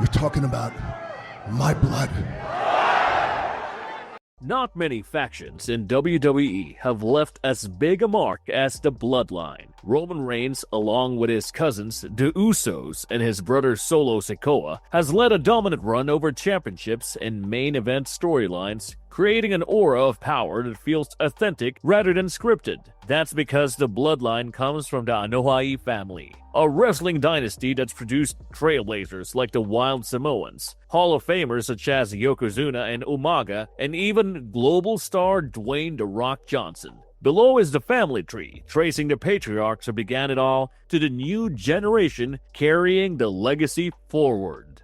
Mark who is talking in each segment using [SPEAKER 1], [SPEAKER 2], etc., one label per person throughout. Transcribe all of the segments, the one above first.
[SPEAKER 1] You're talking about my blood.
[SPEAKER 2] Not many factions in WWE have left as big a mark as the Bloodline. Roman Reigns, along with his cousins, the Usos, and his brother Solo Sikoa, has led a dominant run over championships and main event storylines, creating an aura of power that feels authentic rather than scripted. That's because the Bloodline comes from the Anoa'i family, a wrestling dynasty that's produced trailblazers like the Wild Samoans, Hall of Famers such as Yokozuna and Umaga, and even global star Dwayne "The Rock" Johnson. Below is the family tree, tracing the patriarchs who began it all to the new generation carrying the legacy forward.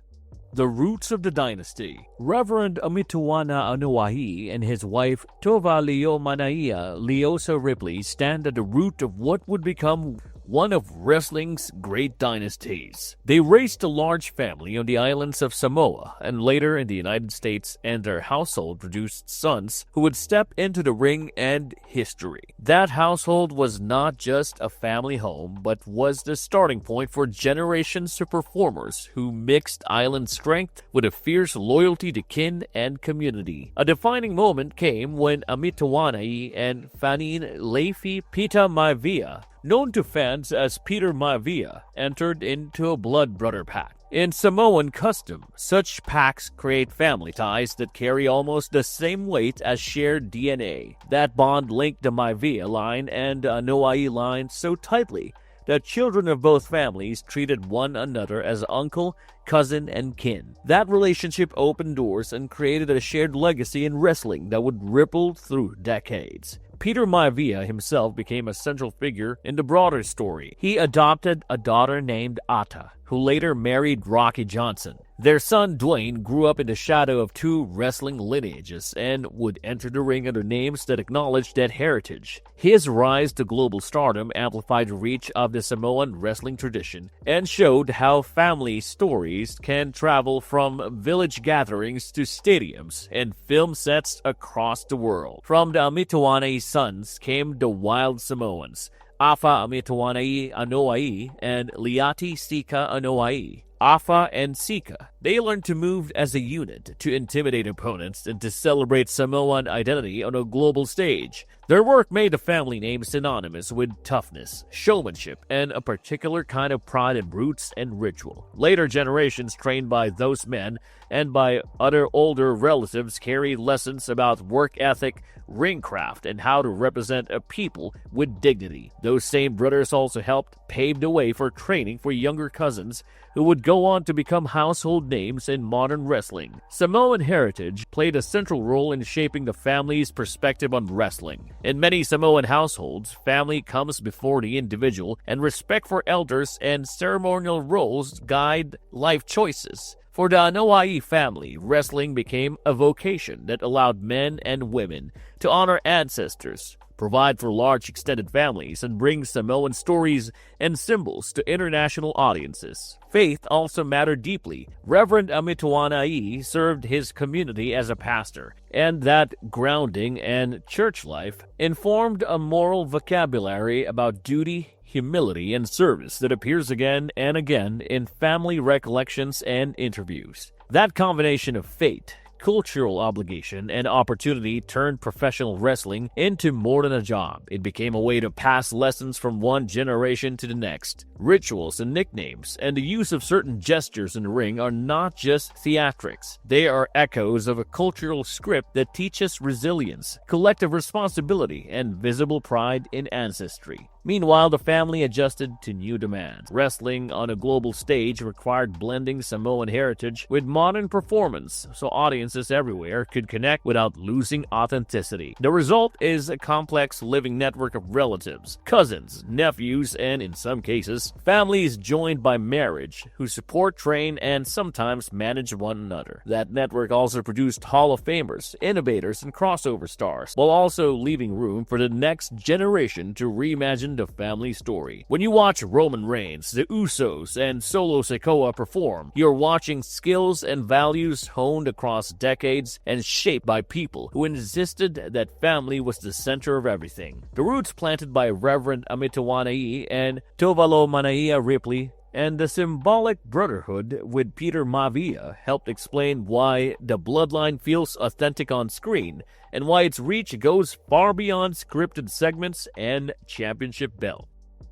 [SPEAKER 2] The roots of the dynasty. Reverend Amituana Anoa'i and his wife Tova Leomanaia Leosa Ripley stand at the root of what would become one of wrestling's great dynasties. They raised a large family on the islands of Samoa and later in the United States, and their household produced sons who would step into the ring and history. That household was not just a family home, but was the starting point for generations of performers who mixed island strength with a fierce loyalty to kin and community. A defining moment came when Amituanai and Fanin Leifi Pita Maivia, known to fans as Peter Maivia, entered into a blood brother pact. In Samoan custom, such pacts create family ties that carry almost the same weight as shared DNA. That bond linked the Maivia line and the Anoa'i line so tightly that children of both families treated one another as uncle, cousin, and kin. That relationship opened doors and created a shared legacy in wrestling that would ripple through decades. Peter Maivia himself became a central figure in the broader story. He adopted a daughter named Ata, who later married Rocky Johnson. Their son Dwayne grew up in the shadow of two wrestling lineages and would enter the ring under names that acknowledged that heritage. His rise to global stardom amplified the reach of the Samoan wrestling tradition and showed how family stories can travel from village gatherings to stadiums and film sets across the world. From the Amituanai sons came the Wild Samoans, Afa Amituanai Anoa'i and Liati Sika Anoa'i. Afa and Sika. They learned to move as a unit, to intimidate opponents, and to celebrate Samoan identity on a global stage. Their work made the family name synonymous with toughness, showmanship, and a particular kind of pride in roots and ritual. Later generations trained by those men and by other older relatives carried lessons about work ethic, ringcraft, and how to represent a people with dignity. Those same brothers also helped pave the way for training for younger cousins who would go on to become household names in modern wrestling. Samoan heritage played a central role in shaping the family's perspective on wrestling. In many Samoan households, family comes before the individual, and respect for elders and ceremonial roles guide life choices. For the Anoa'i family, wrestling became a vocation that allowed men and women to honor ancestors, provide for large extended families, and bring Samoan stories and symbols to international audiences. Faith also mattered deeply. Reverend Amituanai served his community as a pastor, and that grounding and church life informed a moral vocabulary about duty, humility, and service that appears again and again in family recollections and interviews. That combination of faith, cultural obligation, and opportunity turned professional wrestling into more than a job. It became a way to pass lessons from one generation to the next. Rituals and nicknames and the use of certain gestures in the ring are not just theatrics. They are echoes of a cultural script that teaches resilience, collective responsibility, and visible pride in ancestry. Meanwhile, the family adjusted to new demands. Wrestling on a global stage required blending Samoan heritage with modern performance, so audiences everywhere could connect without losing authenticity. The result is a complex living network of relatives, cousins, nephews, and in some cases, families joined by marriage who support, train, and sometimes manage one another. That network also produced Hall of Famers, innovators, and crossover stars, while also leaving room for the next generation to reimagine the family story. When you watch Roman Reigns, the Usos, and Solo Sikoa perform, you're watching skills and values honed across decades and shaped by people who insisted that family was the center of everything. The roots planted by Reverend Amituanai and Tovalo Manaia Ripley And the symbolic brotherhood with Peter Maivia helped explain why the Bloodline feels authentic on screen and why its reach goes far beyond scripted segments and championship belt.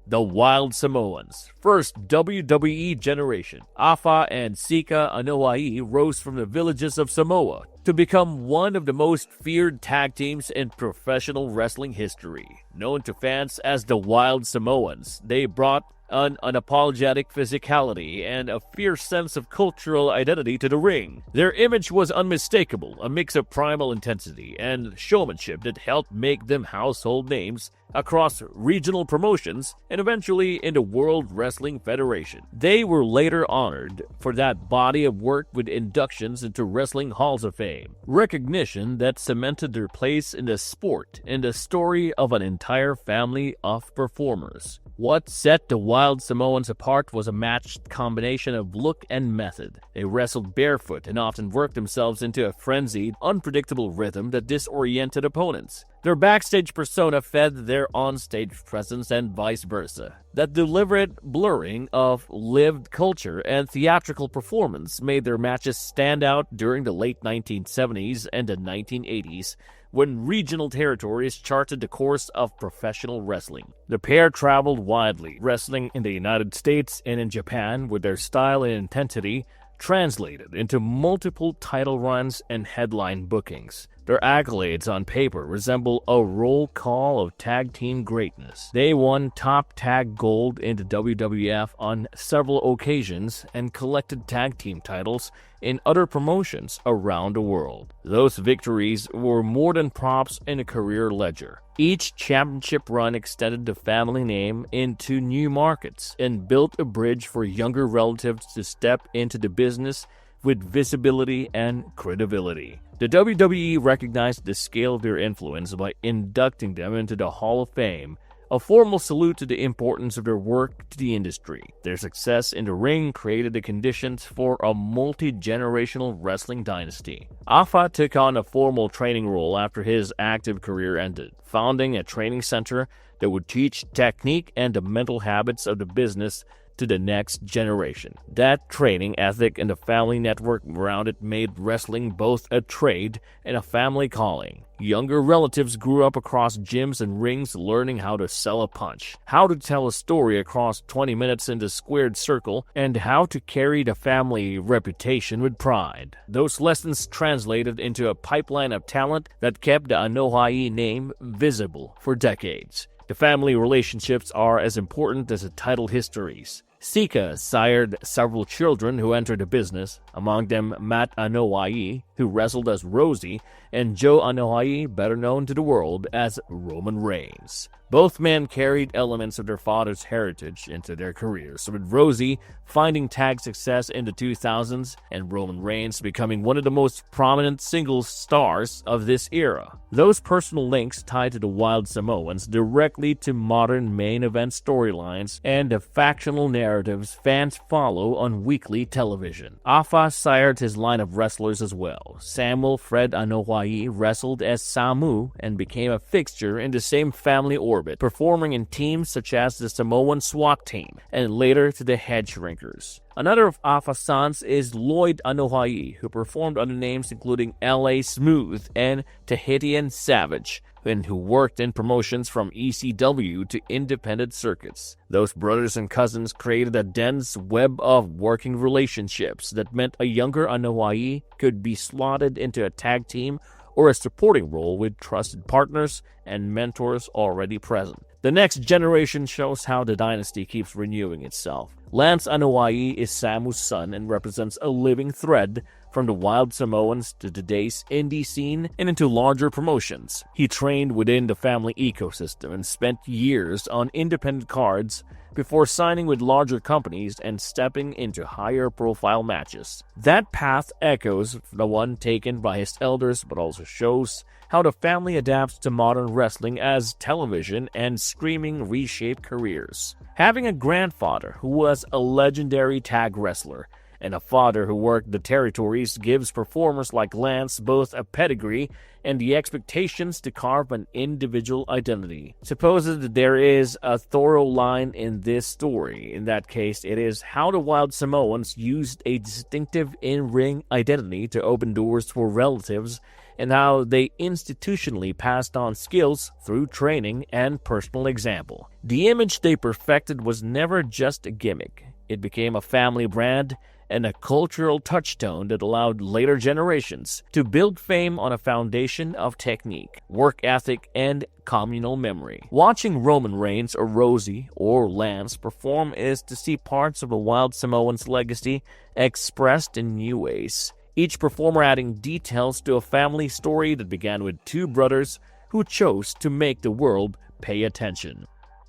[SPEAKER 2] The Wild Samoans, first WWE generation. Afa and Sika Anoa'i rose from the villages of Samoa to become one of the most feared tag teams in professional wrestling history. Known to fans as the Wild Samoans, they brought an unapologetic physicality and a fierce sense of cultural identity to the ring. Their image was unmistakable, a mix of primal intensity and showmanship that helped make them household names across regional promotions and eventually in the World Wrestling Federation. They were later honored for that body of work with inductions into Wrestling Halls of Fame, recognition that cemented their place in the sport and the story of an entire family of performers. What set the Wild Samoans apart was a matched combination of look and method. They wrestled barefoot and often worked themselves into a frenzied, unpredictable rhythm that disoriented opponents. Their backstage persona fed their onstage presence and vice versa. That deliberate blurring of lived culture and theatrical performance made their matches stand out during the late 1970s and the 1980s, when regional territories charted the course of professional wrestling. The pair traveled widely, wrestling in the United States and in Japan, with their style and intensity translated into multiple title runs and headline bookings. Their accolades on paper resemble a roll call of tag team greatness. They won top tag gold in the WWF on several occasions and collected tag team titles in other promotions around the world. Those victories were more than props in a career ledger. Each championship run extended the family name into new markets and built a bridge for younger relatives to step into the business with visibility and credibility. The WWE recognized the scale of their influence by inducting them into the Hall of Fame, a formal salute to the importance of their work to the industry. Their success in the ring created the conditions for a multi-generational wrestling dynasty. Afa took on a formal training role after his active career ended, founding a training center that would teach technique and the mental habits of the business to the next generation. That training ethic and the family network around it made wrestling both a trade and a family calling. Younger relatives grew up across gyms and rings learning how to sell a punch, how to tell a story across 20 minutes in the squared circle, and how to carry the family reputation with pride. Those lessons translated into a pipeline of talent that kept the Anoa'i name visible for decades. The family relationships are as important as the title histories. Sika sired several children who entered the business, among them Matt Anoa'i, who wrestled as Rosie, and Joe Anoa'i, better known to the world as Roman Reigns. Both men carried elements of their father's heritage into their careers, with Rosie finding tag success in the 2000s and Roman Reigns becoming one of the most prominent singles stars of this era. Those personal links tied to the Wild Samoans directly to modern main event storylines and the factional narratives fans follow on weekly television. Afa sired his line of wrestlers as well. Samuel Fred Anoa'i wrestled as Samu and became a fixture in the same family orbit, performing in teams such as the Samoan SWAT team and later to the Head Shrinkers. Another of Afa's sons is Lloyd Anoa'i, who performed under names including LA Smooth and Tahitian Savage, and who worked in promotions from ECW to independent circuits. Those brothers and cousins created a dense web of working relationships that meant a younger Anoa'i could be slotted into a tag team or a supporting role with trusted partners and mentors already present. The next generation shows how the dynasty keeps renewing itself. Lance Anoa'i is Samu's son and represents a living thread from the Wild Samoans to today's indie scene and into larger promotions. He trained within the family ecosystem and spent years on independent cards before signing with larger companies and stepping into higher profile matches. That path echoes the one taken by his elders, but also shows how the family adapts to modern wrestling as television and streaming reshape careers. Having a grandfather who was a legendary tag wrestler and a father who worked the territories gives performers like Lance both a pedigree and the expectations to carve an individual identity. Suppose that there is a thorough line in this story. In that case, it is how the wild Samoans used a distinctive in-ring identity to open doors for relatives and how they institutionally passed on skills through training and personal example. The image they perfected was never just a gimmick. It became a family brand and a cultural touchstone that allowed later generations to build fame on a foundation of technique, work ethic, and communal memory. Watching Roman Reigns or Rosie or Lance perform is to see parts of a wild Samoan's legacy expressed in new ways, each performer adding details to a family story that began with two brothers who chose to make the world pay attention.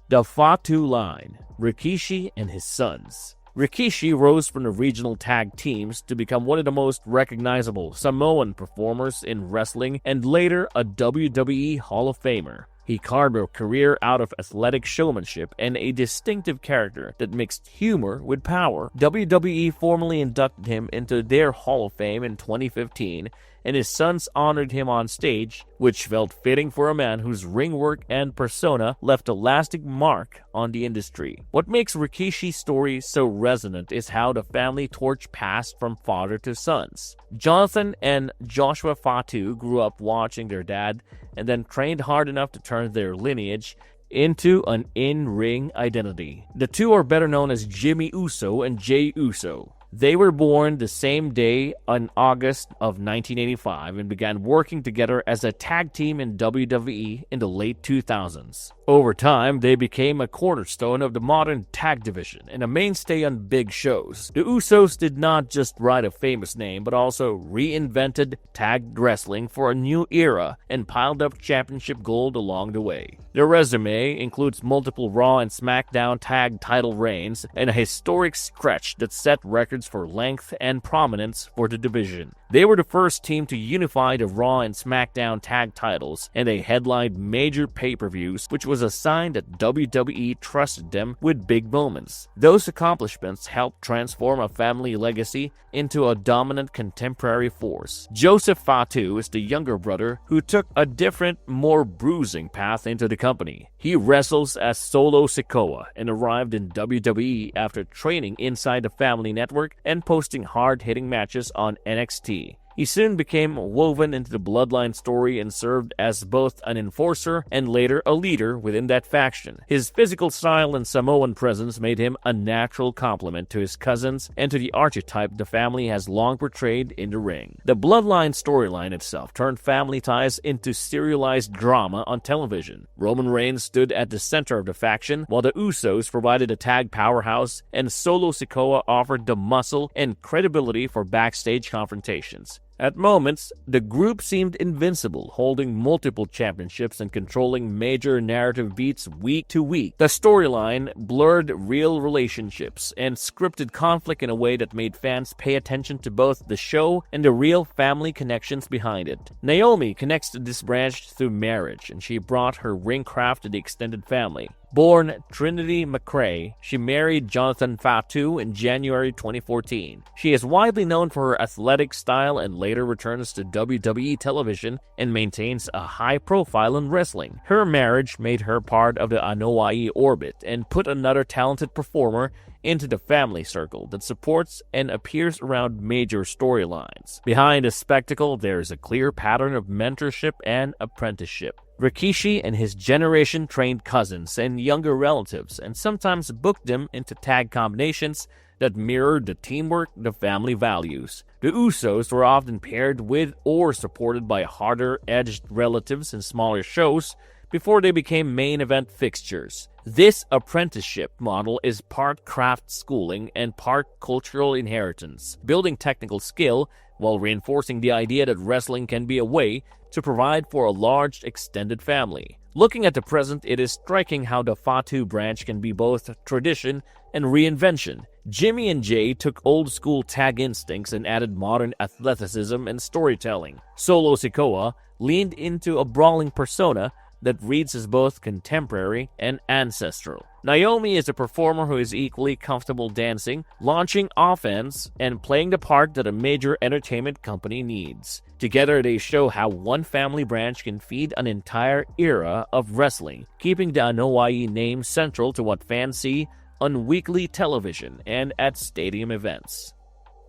[SPEAKER 2] The Fatu line, Rikishi and his sons. Rikishi rose from the regional tag teams to become one of the most recognizable Samoan performers in wrestling and later a WWE Hall of Famer. He carved a career out of athletic showmanship and a distinctive character that mixed humor with power. WWE formally inducted him into their Hall of Fame in 2015, and his sons honored him on stage, which felt fitting for a man whose ring work and persona left a lasting mark on the industry. What makes Rikishi's story so resonant is how the family torch passed from father to sons. Jonathan and Joshua Fatu grew up watching their dad and then trained hard enough to turn their lineage into an in-ring identity. The two are better known as Jimmy Uso and Jey Uso. They were born the same day in August of 1985 and began working together as a tag team in WWE in the late 2000s. Over time, they became a cornerstone of the modern tag division and a mainstay on big shows. The Usos did not just write a famous name, but also reinvented tag wrestling for a new era and piled up championship gold along the way. Their resume includes multiple Raw and SmackDown tag title reigns and a historic stretch that set records for length and prominence for the division. They were the first team to unify the Raw and SmackDown tag titles, and they headlined major pay-per-views, which was a sign that WWE trusted them with big moments. Those accomplishments helped transform a family legacy into a dominant contemporary force. Joseph Fatu is the younger brother who took a different, more bruising path into the company. He wrestles as Solo Sikoa and arrived in WWE after training inside the family network and posting hard-hitting matches on NXT. He soon became woven into the Bloodline story and served as both an enforcer and later a leader within that faction. His physical style and Samoan presence made him a natural complement to his cousins and to the archetype the family has long portrayed in the ring. The Bloodline storyline itself turned family ties into serialized drama on television. Roman Reigns stood at the center of the faction, while the Usos provided a tag powerhouse, and Solo Sikoa offered the muscle and credibility for backstage confrontations. At moments, the group seemed invincible, holding multiple championships and controlling major narrative beats week to week. The storyline blurred real relationships and scripted conflict in a way that made fans pay attention to both the show and the real family connections behind it. Naomi connects to this branch through marriage, and she brought her ring craft to the extended family. Born Trinity McCrae, she married Jonathan Fatu in January 2014. She is widely known for her athletic style and later returns to WWE television and maintains a high profile in wrestling. Her marriage made her part of the Anoa'i orbit and put another talented performer into the family circle that supports and appears around major storylines. Behind the spectacle, there is a clear pattern of mentorship and apprenticeship. Rikishi and his generation trained cousins and younger relatives and sometimes booked them into tag combinations that mirrored the teamwork the family values. The Usos were often paired with or supported by harder-edged relatives in smaller shows before they became main event fixtures. This apprenticeship model is part craft schooling and part cultural inheritance, building technical skill while reinforcing the idea that wrestling can be a way to provide for a large extended family. Looking at the present, it is striking how the Fatu branch can be both tradition and reinvention. Jimmy and Jey took old-school tag instincts and added modern athleticism and storytelling. Solo Sikoa leaned into a brawling persona, that reads as both contemporary and ancestral. Naomi is a performer who is equally comfortable dancing, launching offense, and playing the part that a major entertainment company needs. Together, they show how one family branch can feed an entire era of wrestling, keeping the Anoa'i name central to what fans see on weekly television and at stadium events.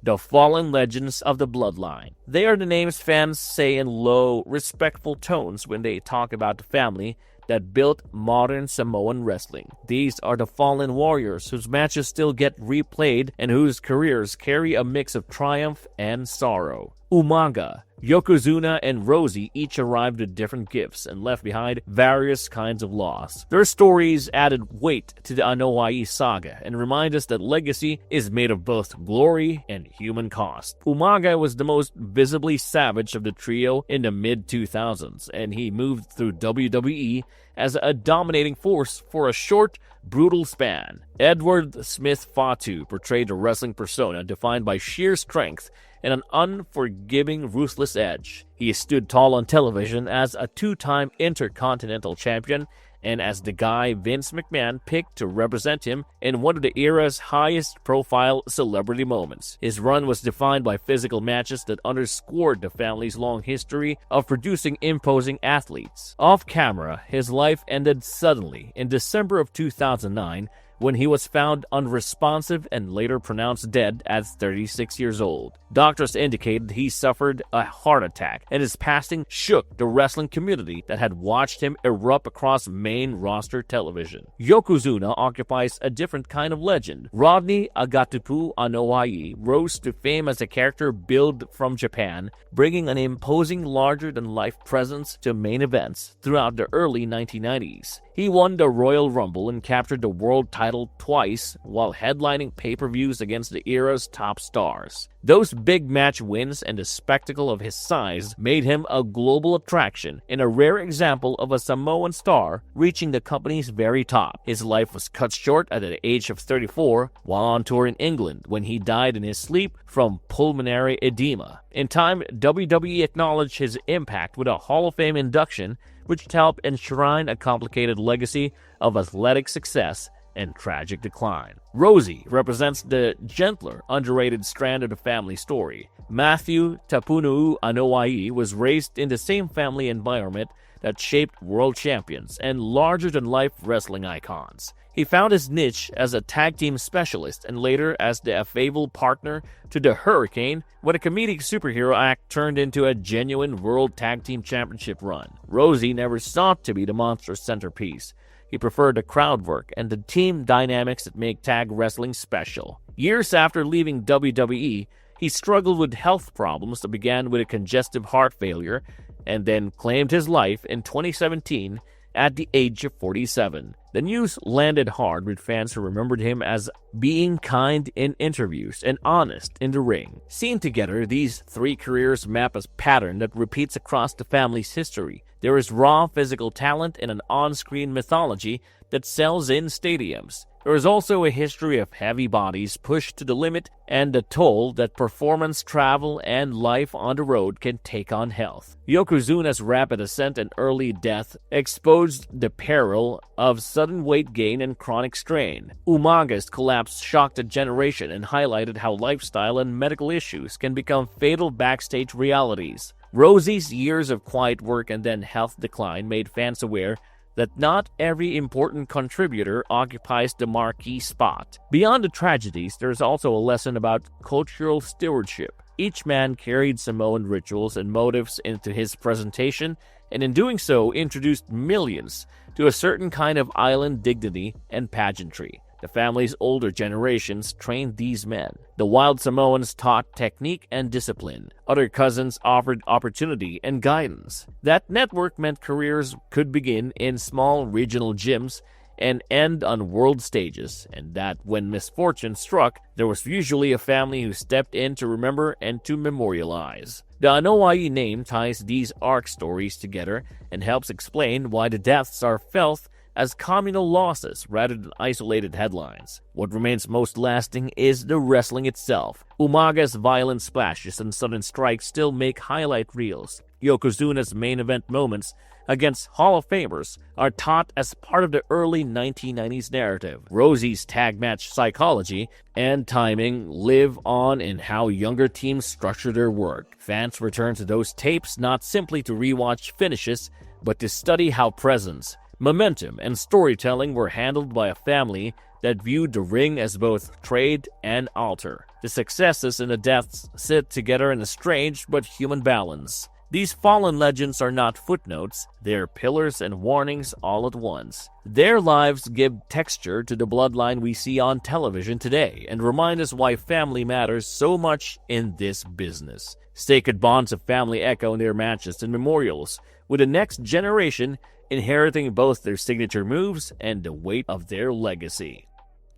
[SPEAKER 2] The fallen legends of the Bloodline. They are the names fans say in low, respectful tones when they talk about the family that built modern Samoan wrestling. These are the fallen warriors whose matches still get replayed and whose careers carry a mix of triumph and sorrow. Umaga, Yokozuna, and Rosie each arrived with different gifts and left behind various kinds of loss. Their stories added weight to the Anoa'i saga and remind us that legacy is made of both glory and human cost. Umaga was the most visibly savage of the trio in the mid-2000s, and he moved through WWE as a dominating force for a short, brutal span. Edward Smith Fatu portrayed a wrestling persona defined by sheer strength and an unforgiving, ruthless edge. He stood tall on television as a two-time Intercontinental Champion and as the guy Vince McMahon picked to represent him in one of the era's highest-profile celebrity moments. His run was defined by physical matches that underscored the family's long history of producing imposing athletes. Off-camera, his life ended suddenly in December of 2009 when he was found unresponsive and later pronounced dead at 36 years old. Doctors indicated he suffered a heart attack, and his passing shook the wrestling community that had watched him erupt across main roster television. Yokozuna occupies a different kind of legend. Rodney Agatupu Anoa'i rose to fame as a character billed from Japan, bringing an imposing larger-than-life presence to main events throughout the early 1990s. He won the Royal Rumble and captured the world title twice while headlining pay-per-views against the era's top stars. Those big match wins and the spectacle of his size made him a global attraction and a rare example of a Samoan star reaching the company's very top. His life was cut short at the age of 34 while on tour in England when he died in his sleep from pulmonary edema. In time, WWE acknowledged his impact with a Hall of Fame induction, which helped enshrine a complicated legacy of athletic success and tragic decline. Rosie represents the gentler, underrated strand of the family story. Matthew Tapunuu Anoa'i was raised in the same family environment that shaped world champions and larger-than-life wrestling icons. He found his niche as a tag team specialist and later as the affable partner to the Hurricane when a comedic superhero act turned into a genuine World Tag Team Championship run. Rosie never sought to be the monster's centerpiece. He preferred the crowd work and the team dynamics that make tag wrestling special. Years after leaving WWE, he struggled with health problems that began with a congestive heart failure and then claimed his life in 2017 at the age of 47. The news landed hard with fans who remembered him as being kind in interviews and honest in the ring. Seen together, these three careers map a pattern that repeats across the family's history. There is raw physical talent and an on-screen mythology that sells in stadiums. There is also a history of heavy bodies pushed to the limit and the toll that performance, travel, and life on the road can take on health. Yokozuna's rapid ascent and early death exposed the peril of sudden weight gain and chronic strain. Umaga's collapse shocked a generation and highlighted how lifestyle and medical issues can become fatal backstage realities. Rosie's years of quiet work and then health decline made fans aware that not every important contributor occupies the marquee spot. Beyond the tragedies, there's also a lesson about cultural stewardship. Each man carried Samoan rituals and motives into his presentation, and in doing so introduced millions to a certain kind of island dignity and pageantry. The family's older generations trained these men. The wild Samoans taught technique and discipline. Other cousins offered opportunity and guidance. That network meant careers could begin in small regional gyms and end on world stages, and that when misfortune struck, there was usually a family who stepped in to remember and to memorialize. The Anoa'i name ties these arc stories together and helps explain why the deaths are felt as communal losses rather than isolated headlines. What remains most lasting is the wrestling itself. Umaga's violent splashes and sudden strikes still make highlight reels. Yokozuna's main event moments against Hall of Famers are taught as part of the early 1990s narrative. Rosie's tag match psychology and timing live on in how younger teams structure their work. Fans return to those tapes not simply to rewatch finishes, but to study how presence, momentum, and storytelling were handled by a family that viewed the ring as both trade and altar. The successes and the deaths sit together in a strange but human balance. These fallen legends are not footnotes, they are pillars and warnings all at once. Their lives give texture to the bloodline we see on television today and remind us why family matters so much in this business. Sacred bonds of family echo in their matches and memorials, with the next generation inheriting both their signature moves and the weight of their legacy.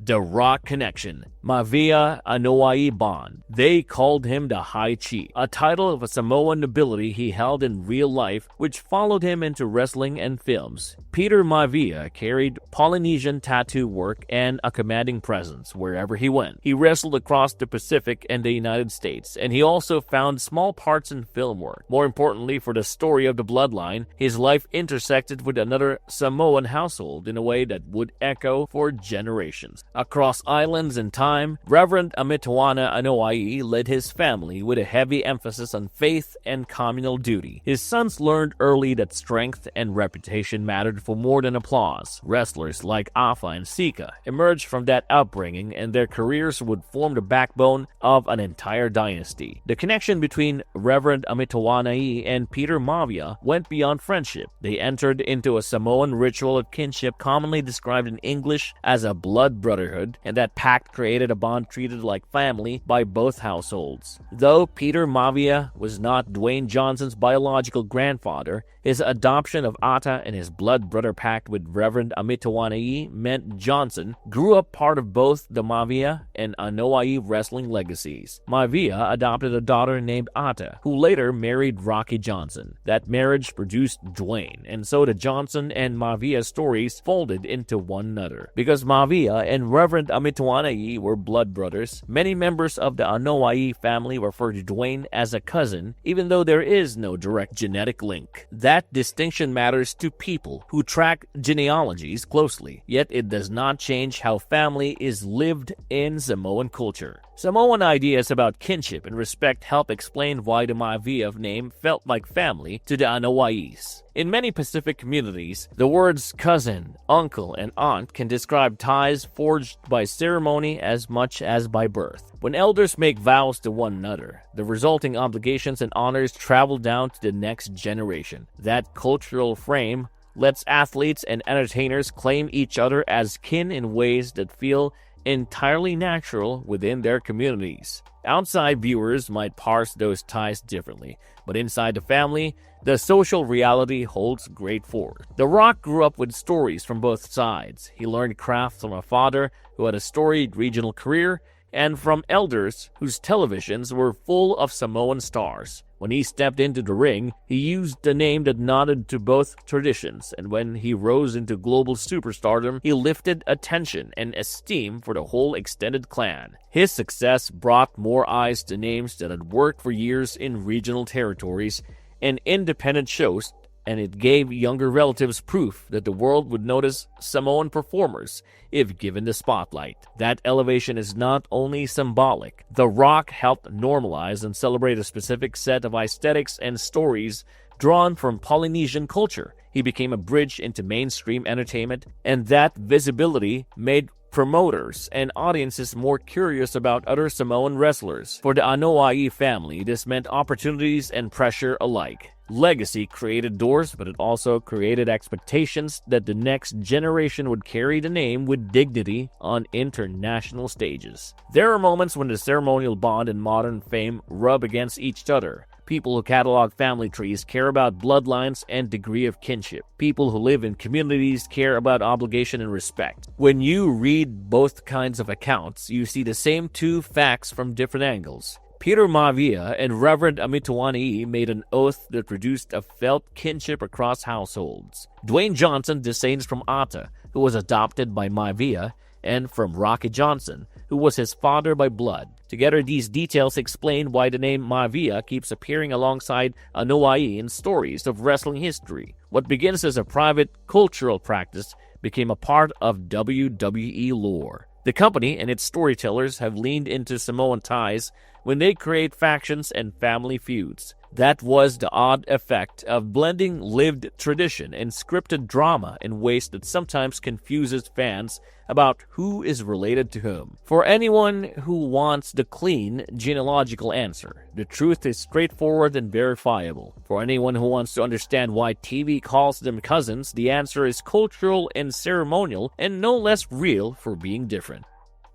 [SPEAKER 2] The Rock Connection, Maivia Anoa'i bond. They called him the High Chief, a title of a Samoan nobility he held in real life, which followed him into wrestling and films. Peter Maivia carried Polynesian tattoo work and a commanding presence wherever he went. He wrestled across the Pacific and the United States, and he also found small parts in film work. More importantly for the story of the bloodline, his life intersected with another Samoan household in a way that would echo for generations. Across islands and time, Reverend Amitoana Anoa'i led his family with a heavy emphasis on faith and communal duty. His sons learned early that strength and reputation mattered for more than applause. Wrestlers like Afa and Sika emerged from that upbringing, and their careers would form the backbone of an entire dynasty. The connection between Reverend Amitoana and Peter Maivia went beyond friendship. They entered into a Samoan ritual of kinship commonly described in English as a blood brotherhood, and that pact created a bond treated like family by both households. Though Peter Maivia was not Dwayne Johnson's biological grandfather, his adoption of Ata and his blood brother pact with Reverend Amitoana meant Johnson grew up part of both the Maivia and Anoa'i wrestling legacies. Maivia adopted a daughter named Ata, who later married Rocky Johnson. That marriage produced Dwayne, and so the Johnson and Maivia stories folded into one another. Because Maivia and Reverend Amitoana were blood brothers, many members of the Anoa'i family refer to Dwayne as a cousin, even though there is no direct genetic link. That distinction matters to people who track genealogies closely, yet it does not change how family is lived in Samoan culture. Samoan ideas about kinship and respect help explain why the Maivia name felt like family to the Anoa'is. In many Pacific communities, the words cousin, uncle, and aunt can describe ties forged by ceremony as much as by birth. When elders make vows to one another, the resulting obligations and honors travel down to the next generation. That cultural frame lets athletes and entertainers claim each other as kin in ways that feel entirely natural within their communities. Outside viewers might parse those ties differently, but inside the family, the social reality holds great force. The Rock grew up with stories from both sides. He learned craft from a father who had a storied regional career, and from elders whose televisions were full of Samoan stars. When he stepped into the ring, he used a name that nodded to both traditions, and when he rose into global superstardom, he lifted attention and esteem for the whole extended clan. His success brought more eyes to names that had worked for years in regional territories and independent shows, and it gave younger relatives proof that the world would notice Samoan performers if given the spotlight. That elevation is not only symbolic. The Rock helped normalize and celebrate a specific set of aesthetics and stories drawn from Polynesian culture. He became a bridge into mainstream entertainment, and that visibility made promoters and audiences more curious about other Samoan wrestlers. For the Anoa'i family, this meant opportunities and pressure alike. Legacy created doors, but it also created expectations that the next generation would carry the name with dignity on international stages. There are moments when the ceremonial bond and modern fame rub against each other. People who catalog family trees care about bloodlines and degree of kinship. People who live in communities care about obligation and respect. When you read both kinds of accounts, you see the same two facts from different angles. Peter Maivia and Reverend Amitoana made an oath that produced a felt kinship across households. Dwayne Johnson descends from Ata, who was adopted by Maivia, and from Rocky Johnson, who was his father by blood. Together, these details explain why the name Maivia keeps appearing alongside Anoa'i in stories of wrestling history. What begins as a private cultural practice became a part of WWE lore. The company and its storytellers have leaned into Samoan ties when they create factions and family feuds. That was the odd effect of blending lived tradition and scripted drama in ways that sometimes confuses fans about who is related to whom. For anyone who wants the clean, genealogical answer, the truth is straightforward and verifiable. For anyone who wants to understand why TV calls them cousins, the answer is cultural and ceremonial and no less real for being different.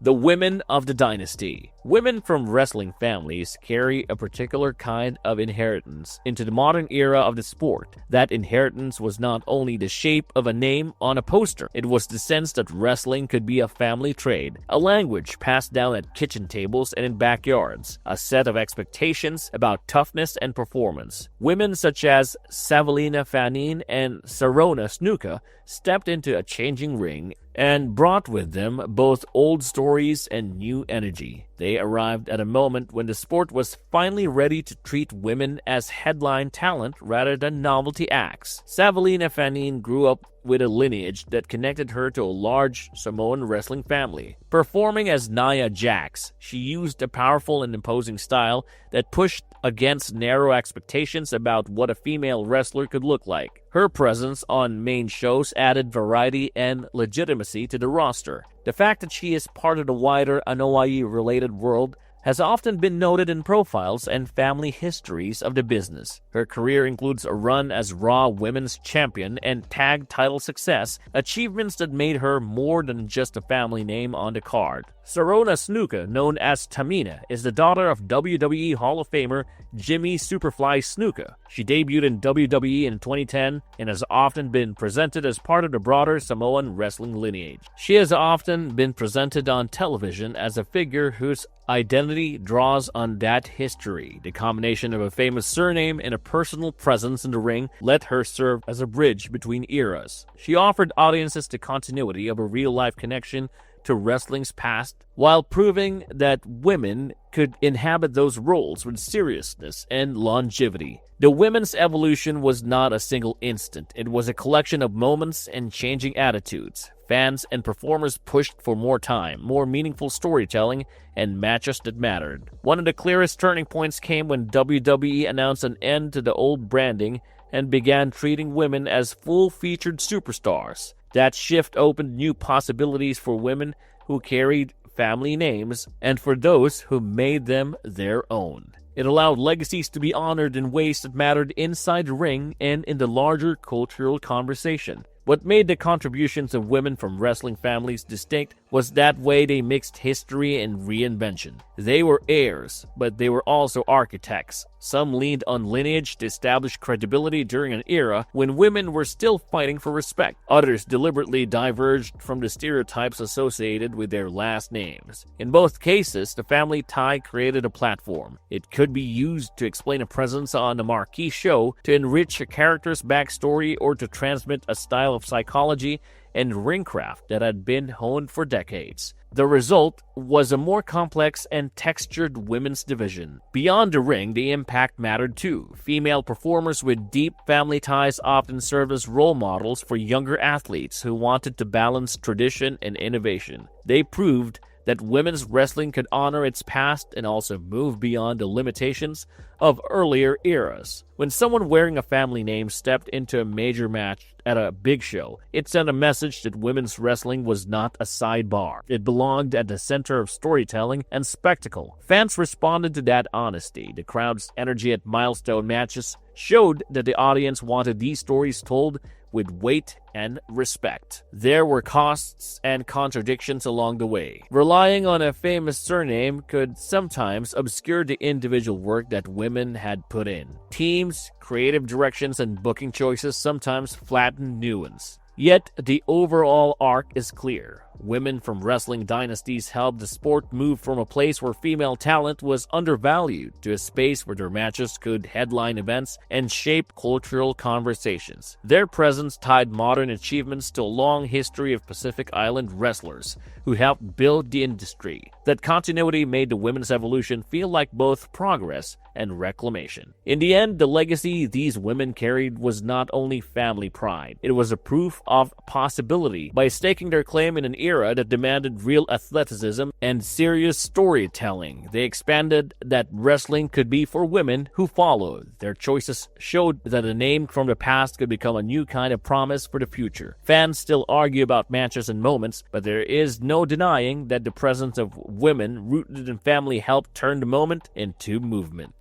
[SPEAKER 2] The women of the dynasty. Women from wrestling families carry a particular kind of inheritance into the modern era of the sport. That inheritance was not only the shape of a name on a poster, it was the sense that wrestling could be a family trade, a language passed down at kitchen tables and in backyards, a set of expectations about toughness and performance. Women such as Savalina Fanin and Sarona Snuka stepped into a changing ring and brought with them both old stories and new energy. They arrived at a moment when the sport was finally ready to treat women as headline talent rather than novelty acts. Savalina Fanin grew up with a lineage that connected her to a large Samoan wrestling family. Performing as Nia Jax, she used a powerful and imposing style that pushed against narrow expectations about what a female wrestler could look like. Her presence on main shows added variety and legitimacy to the roster. The fact that she is part of the wider Anoa'i-related world has often been noted in profiles and family histories of the business. Her career includes a run as Raw Women's Champion and tag title success, achievements that made her more than just a family name on the card. Sarona Snuka, known as Tamina, is the daughter of WWE Hall of Famer Jimmy Superfly Snuka. She debuted in WWE in 2010 and has often been presented as part of the broader Samoan wrestling lineage. She has often been presented on television as a figure whose identity draws on that history. The combination of a famous surname and a personal presence in the ring let her serve as a bridge between eras. She offered audiences the continuity of a real-life connection to wrestling's past, while proving that women could inhabit those roles with seriousness and longevity. The women's evolution was not a single instant. It was a collection of moments and changing attitudes. Fans and performers pushed for more time, more meaningful storytelling, and matches that mattered. One of the clearest turning points came when WWE announced an end to the old branding and began treating women as full-featured superstars. That shift opened new possibilities for women who carried family names and for those who made them their own. It allowed legacies to be honored in ways that mattered inside the ring and in the larger cultural conversation. What made the contributions of women from wrestling families distinct was that way they mixed history and reinvention. They were heirs, but they were also architects. Some leaned on lineage to establish credibility during an era when women were still fighting for respect. Others deliberately diverged from the stereotypes associated with their last names. In both cases, the family tie created a platform. It could be used to explain a presence on a marquee show, to enrich a character's backstory, or to transmit a style of psychology and ringcraft that had been honed for decades. The result was a more complex and textured women's division. Beyond the ring, the impact mattered too. Female performers with deep family ties often served as role models for younger athletes who wanted to balance tradition and innovation. They proved that women's wrestling could honor its past and also move beyond the limitations of earlier eras. When someone wearing a family name stepped into a major match at a big show, it sent a message that women's wrestling was not a sidebar. It belonged at the center of storytelling and spectacle. Fans responded to that honesty. The crowd's energy at milestone matches showed that the audience wanted these stories told with weight and respect. There were costs and contradictions along the way. Relying on a famous surname could sometimes obscure the individual work that women had put in. Teams, creative directions, and booking choices sometimes flattened new ones. Yet, the overall arc is clear. Women from wrestling dynasties helped the sport move from a place where female talent was undervalued to a space where their matches could headline events and shape cultural conversations. Their presence tied modern achievements to a long history of Pacific Island wrestlers who helped build the industry. That continuity made the women's evolution feel like both progress and reclamation. In the end, the legacy these women carried was not only family pride, it was a proof of possibility. By staking their claim in an era that demanded real athleticism and serious storytelling, they expanded that wrestling could be for women who followed. Their choices showed that a name from the past could become a new kind of promise for the future. Fans still argue about matches and moments, but there is no denying that the presence of women rooted in family helped turn the moment into movement.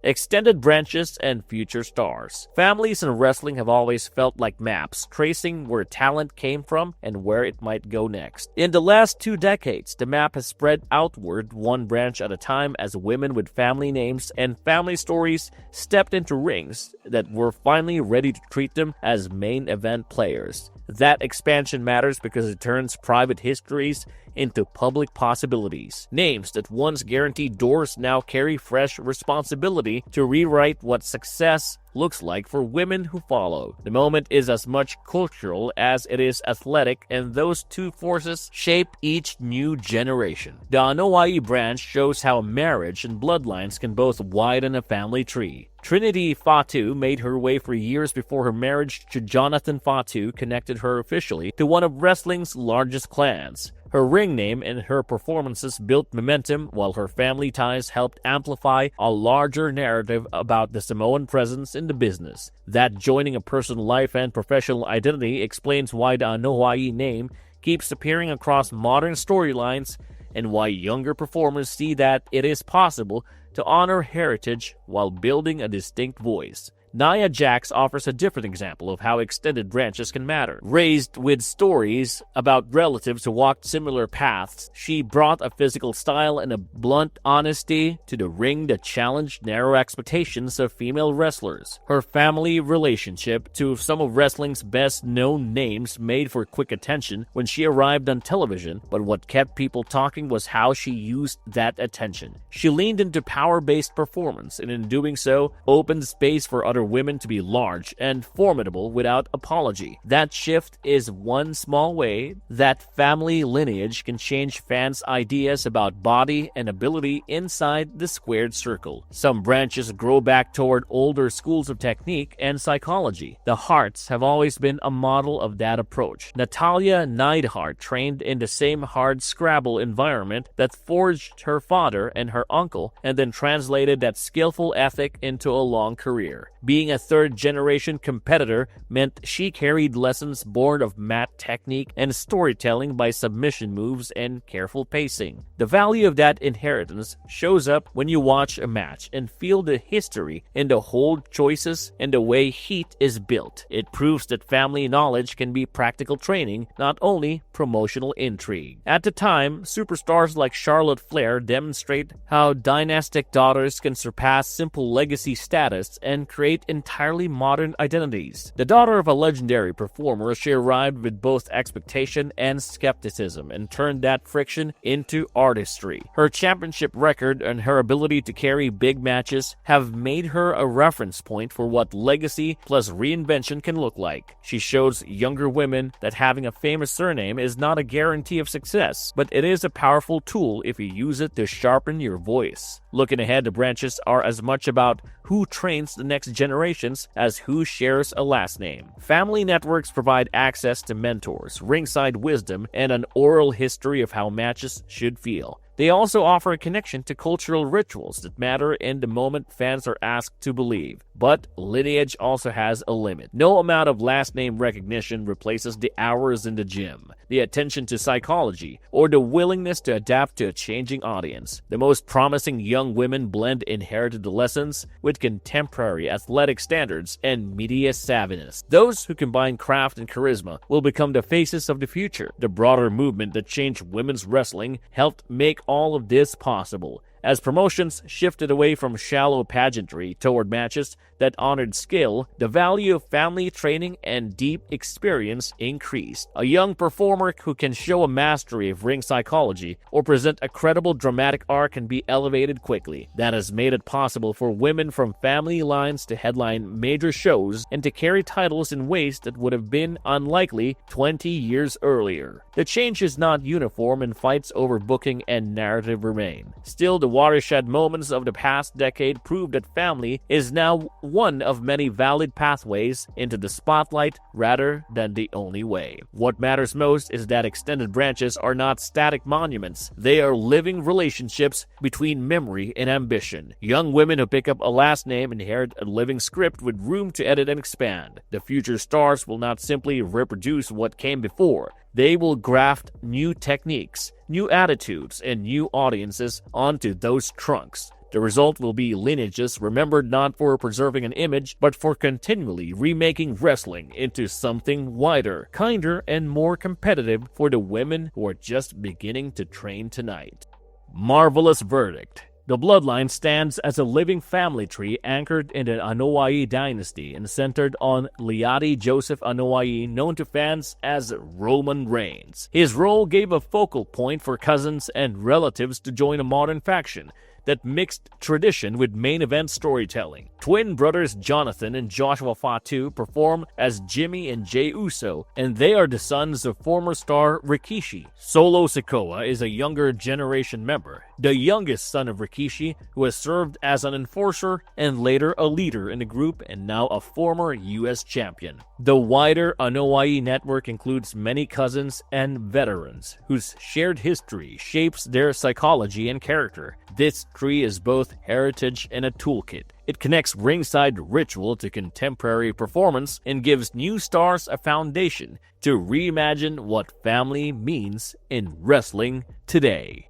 [SPEAKER 2] Extended branches and future stars. Families in wrestling have always felt like maps, tracing where talent came from and where it might go next. In the last 2 decades, the map has spread outward one branch at a time as women with family names and family stories stepped into rings that were finally ready to treat them as main event players. That expansion matters because it turns private histories into public possibilities. Names that once guaranteed doors now carry fresh responsibility to rewrite what success looks like for women who follow. The moment is as much cultural as it is athletic, and those two forces shape each new generation. The Anoa'i branch shows how marriage and bloodlines can both widen a family tree. Trinity Fatu made her way for years before her marriage to Jonathan Fatu connected her officially to one of wrestling's largest clans. Her ring name and her performances built momentum, while her family ties helped amplify a larger narrative about the Samoan presence in the business. That joining a personal life and professional identity explains why the Anoa'i name keeps appearing across modern storylines and why younger performers see that it is possible to honor heritage while building a distinct voice. Nia Jax offers a different example of how extended branches can matter. Raised with stories about relatives who walked similar paths, she brought a physical style and a blunt honesty to the ring that challenged narrow expectations of female wrestlers. Her family relationship to some of wrestling's best-known names made for quick attention when she arrived on television, but what kept people talking was how she used that attention. She leaned into power-based performance, and in doing so, opened space for other women to be large and formidable without apology. That shift is one small way that family lineage can change fans' ideas about body and ability inside the squared circle. Some branches grow back toward older schools of technique and psychology. The Harts have always been a model of that approach. Natalia Neidhart trained in the same hard scrabble environment that forged her father and her uncle, and then translated that skillful ethic into a long career. Being a third-generation competitor meant she carried lessons born of mat technique and storytelling by submission moves and careful pacing. The value of that inheritance shows up when you watch a match and feel the history in the hold choices and the way heat is built. It proves that family knowledge can be practical training, not only promotional intrigue. At the time, superstars like Charlotte Flair demonstrate how dynastic daughters can surpass simple legacy status and create entirely modern identities. The daughter of a legendary performer, she arrived with both expectation and skepticism and turned that friction into artistry. Her championship record and her ability to carry big matches have made her a reference point for what legacy plus reinvention can look like. She shows younger women that having a famous surname is not a guarantee of success, but it is a powerful tool if you use it to sharpen your voice. Looking ahead, the branches are as much about who trains the next generations as who shares a last name. Family networks provide access to mentors, ringside wisdom, and an oral history of how matches should feel. They also offer a connection to cultural rituals that matter in the moment fans are asked to believe. But lineage also has a limit. No amount of last name recognition replaces the hours in the gym, the attention to psychology, or the willingness to adapt to a changing audience. The most promising young women blend inherited lessons with contemporary athletic standards and media savviness. Those who combine craft and charisma will become the faces of the future. The broader movement that changed women's wrestling helped make all of this possible. As promotions shifted away from shallow pageantry toward matches that honored skill, the value of family training and deep experience increased. A young performer who can show a mastery of ring psychology or present a credible dramatic arc can be elevated quickly. That has made it possible for women from family lines to headline major shows and to carry titles in ways that would have been unlikely 20 years earlier. The change is not uniform, and fights over booking and narrative remain. Still, the watershed moments of the past decade prove that family is now one of many valid pathways into the spotlight rather than the only way. What matters most is that extended branches are not static monuments. They are living relationships between memory and ambition. Young women who pick up a last name inherit a living script with room to edit and expand. The future stars will not simply reproduce what came before. They will graft new techniques, new attitudes, and new audiences onto those trunks. The result will be lineages remembered not for preserving an image, but for continually remaking wrestling into something wider, kinder, and more competitive for the women who are just beginning to train tonight. Marvelous verdict. The Bloodline stands as a living family tree anchored in the Anoa'i dynasty and centered on Liati Joseph Anoa'i, known to fans as Roman Reigns. His role gave a focal point for cousins and relatives to join a modern faction that mixed tradition with main event storytelling. Twin brothers Jonathan and Joshua Fatu perform as Jimmy and Jey Uso, and they are the sons of former star Rikishi. Solo Sikoa is a younger generation member, the youngest son of Rikishi, who has served as an enforcer and later a leader in the group and now a former U.S. champion. The wider Anoa'i network includes many cousins and veterans whose shared history shapes their psychology and character. This tree is both heritage and a toolkit. It connects ringside ritual to contemporary performance and gives new stars a foundation to reimagine what family means in wrestling today.